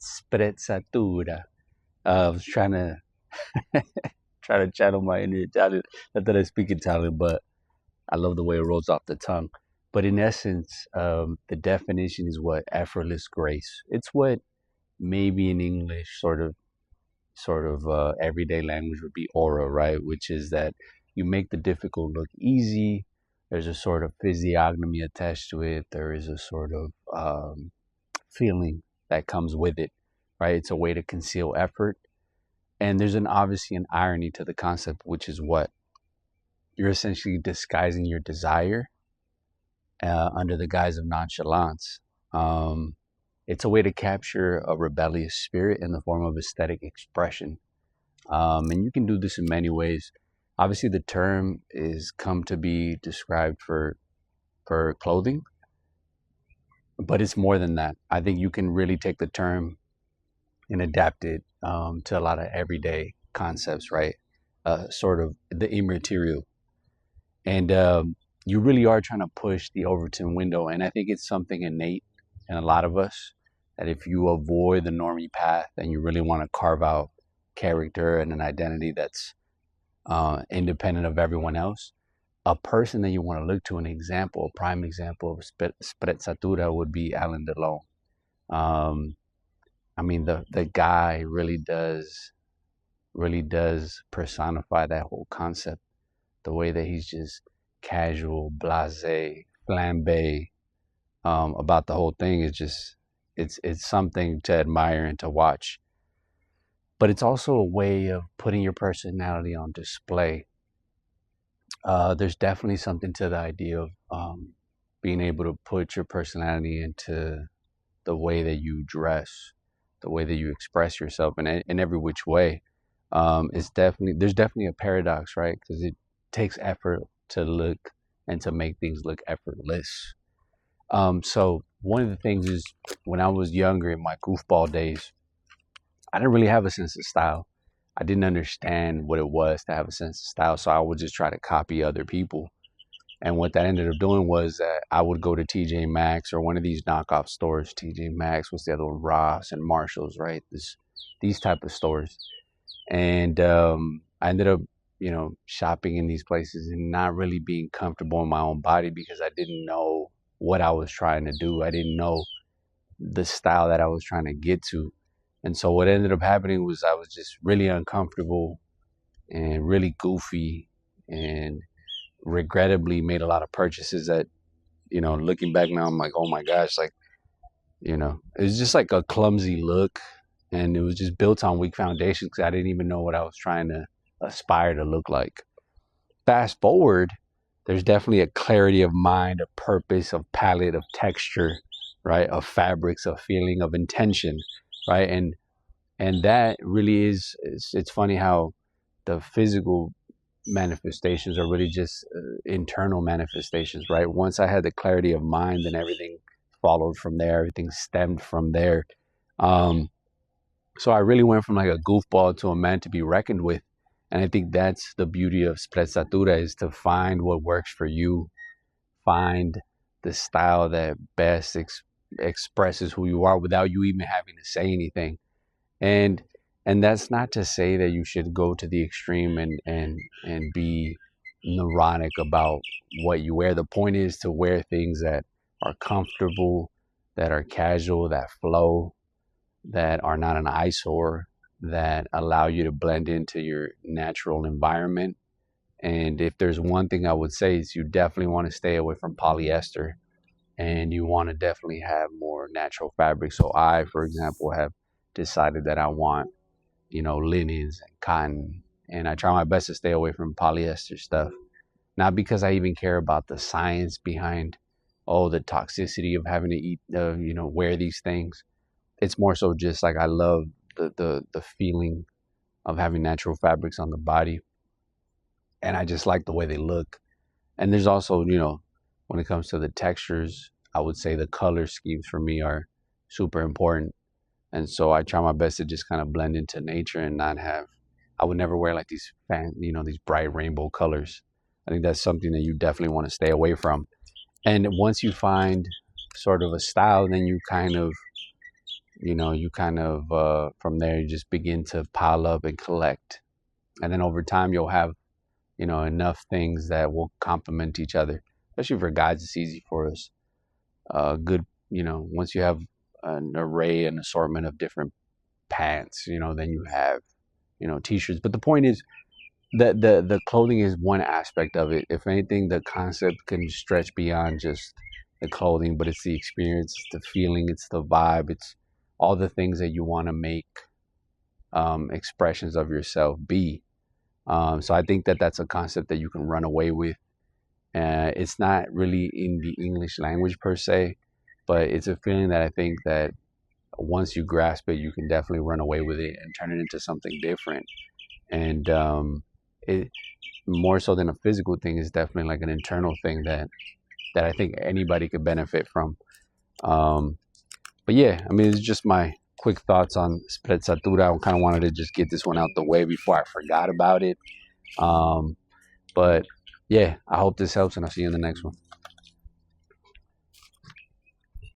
Sprezzatura. I was trying to try to channel my inner Italian. Not that I speak Italian, but I love the way it rolls off the tongue. But in essence, the definition is what effortless grace. It's what maybe in English, sort of everyday language would be aura, right? Which is that you make the difficult look easy. There's a sort of physiognomy attached to it. There is a sort of feeling that comes with it, right? It's a way to conceal effort. And there's obviously an irony to the concept, which is what you're essentially disguising your desire under the guise of nonchalance. Um, it's a way to capture a rebellious spirit in the form of aesthetic expression. And you can do this in many ways. Obviously, the term is come to be described for clothing, but it's more than that. I think you can really take the term and adapt it to a lot of everyday concepts, right? Sort of the immaterial. And you really are trying to push the Overton window. And I think it's something innate in a lot of us that if you avoid the normie path and you really want to carve out character and an identity that's independent of everyone else, a person that you want to look to, an example, a prime example of sprezzatura would be Alan Delon. Um, I mean, the guy really does personify that whole concept. The way that he's just casual, blasé, flambé about the whole thing is just it's something to admire and to watch. But it's also a way of putting your personality on display. There's definitely something to the idea of being able to put your personality into the way that you dress, the way that you express yourself in every which way. It's definitely there's definitely a paradox, right? Because it takes effort to look and to make things look effortless. So one of the things is when I was younger in my goofball days, I didn't really have a sense of style. I didn't understand what it was to have a sense of style, so I would just try to copy other people. And what that ended up doing was that I would go to TJ Maxx or one of these knockoff stores. TJ Maxx was the other one, Ross and Marshalls, right? These type of stores. And I ended up, shopping in these places and not really being comfortable in my own body because I didn't know what I was trying to do. I didn't know the style that I was trying to get to. And so what ended up happening was I was just really uncomfortable and really goofy and regrettably made a lot of purchases that, looking back now, I'm like, oh my gosh, like, it was just like a clumsy look and it was just built on weak foundations because I didn't even know what I was trying to aspire to look like. Fast forward, there's definitely a clarity of mind, of purpose, of palette, of texture, right? Of fabrics, of feeling, of intention, right? And that really is, it's funny how the physical manifestations are really just internal manifestations, right? Once I had the clarity of mind, then everything followed from there. Everything stemmed from there. Um, so I really went from like a goofball to a man to be reckoned with. And I think that's the beauty of Sprezzatura is to find what works for you, find the style that best expresses who you are without you even having to say anything. And and that's not to say that you should go to the extreme and be neurotic about what you wear. The point is to wear things that are comfortable, that are casual, that flow, that are not an eyesore, that allow you to blend into your natural environment. And if there's one thing I would say is you definitely want to stay away from polyester and you want to definitely have more natural fabric. So I, for example, have decided that I want, linens and cotton. And I try my best to stay away from polyester stuff. Not because I even care about the science behind, the toxicity of having to eat, wear these things. It's more so just like I love the feeling of having natural fabrics on the body. And I just like the way they look. And there's also, when it comes to the textures, I would say the color schemes for me are super important. And so I try my best to just kind of blend into nature and not have, I would never wear like these bright rainbow colors. I think that's something that you definitely want to stay away from. And once you find sort of a style, then you kind of you kind of from there you just begin to pile up and collect, and then over time you'll have enough things that will complement each other. Especially for guys, it's easy for us. Good, once you have an array, an assortment of different pants, then you have t-shirts. But the point is that the clothing is one aspect of it. If anything, the concept can stretch beyond just the clothing, but it's the experience, it's the feeling, it's the vibe, it's all the things that you want to make expressions of yourself be. So I think that that's a concept that you can run away with. It's not really in the English language per se, but it's a feeling that I think that once you grasp it, you can definitely run away with it and turn it into something different. And it more so than a physical thing is definitely like an internal thing that I think anybody could benefit from. Um, but yeah, I mean, it's just my quick thoughts on Sprezzatura. I kind of wanted to just get this one out the way before I forgot about it. But yeah, I hope this helps, and I'll see you in the next one.